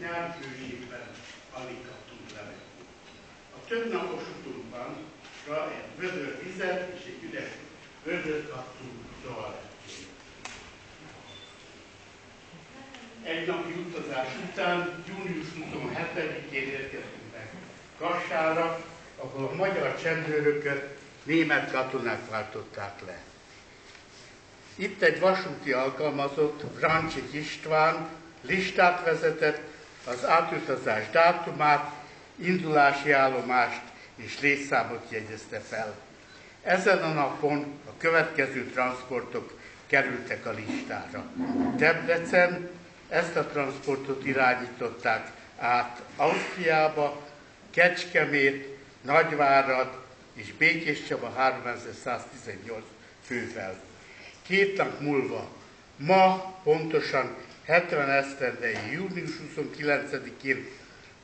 nyári hőségben alig kaptunk levegőt. A többnapos utunkban egy vödör vizet és egy üres vödört kaptunk toalettként. Egy napi utazás után június 27-én érkeztünk meg Kassára, ahol a magyar csendőröket német katonák váltották le. Itt egy vasúti alkalmazott, Brancsik István listát vezetett, az átutazás dátumát, indulási állomást és létszámot jegyezte fel. Ezen a napon a következő transportok kerültek a listára. Debrecen, ezt a transportot irányították át Ausztriába, Kecskemét, Nagyvárad és Békéscsaba 3118 fővel. 2 nap múlva, ma pontosan 70 esztendei június 29-én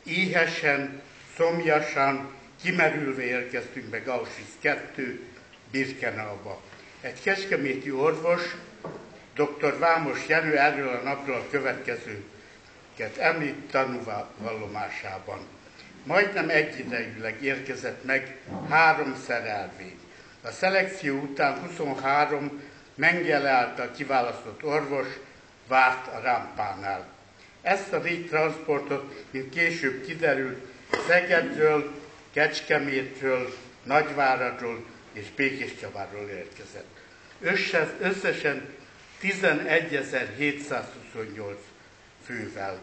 éhesen, szomjasan, kimerülve érkeztünk meg Auschwitz 2 Birkenauba. Egy kecskeméti orvos, dr. Vámos Jenő erről a napról a következőket említ tanúvallomásában. Majdnem egyidejűleg érkezett meg 3 szerelvény. A szelekció után 23 Mengele által kiválasztott orvos várt a rámpánál. Ezt a 4 transportot, mint később kiderült, Szegedről, Kecskemétről, Nagyváradról és Békéscsabáról érkezett. Összesen 11.728 fővel.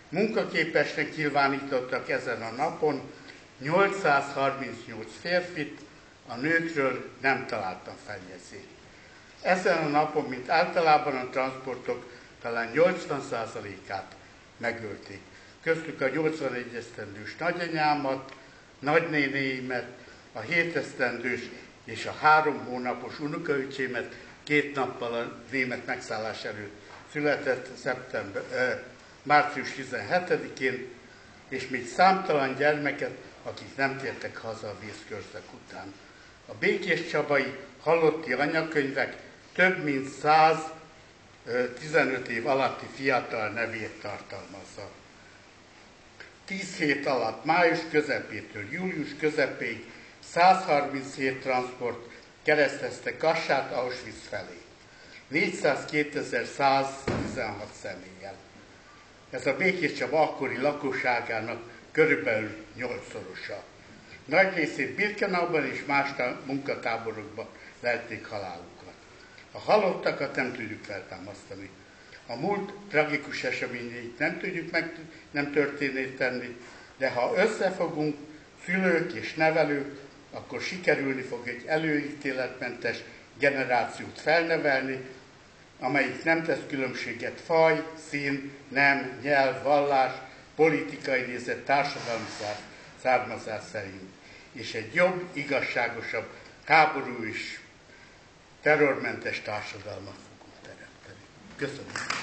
Munkaképesnek nyilvánítottak ezen a napon 838 férfit, a nőkről nem találtam feljegyzést. Ezen a napon, mint általában a transportok talán 80%-át megölték. Köztük a 81 esztendős nagyanyámat, nagynénéimet, a 7 esztendős és a 3 hónapos unokaöcsémet 2 nappal a német megszállás előtt született március 17-én, és még számtalan gyermeket, akik nem tértek haza a vészkörszak után. A békéscsabai halotti anyakönyvek több mint 115 év alatti fiatal nevét tartalmazza. 10 hét alatt, május közepétől július közepéig 137 transport keresztezte Kassát Auschwitz felé. 402.116 személlyel. Ez a Békéscsaba akkori lakosságának körülbelül 8-szorosa. Nagy részét Birkenauban és más munkatáborokban lelték halálukat. A halottakat nem tudjuk feltámasztani. A múlt tragikus eseményeit nem tudjuk nem történné tenni, de ha összefogunk, szülők és nevelők, akkor sikerülni fog egy előítéletmentes generációt felnevelni, amelyik nem tesz különbséget faj, szín, nem, nyelv, vallás, politikai nézet, társadalmi származás szerint. És egy jobb, igazságosabb, háború és terrormentes társadalmat fogunk teremteni. Köszönöm.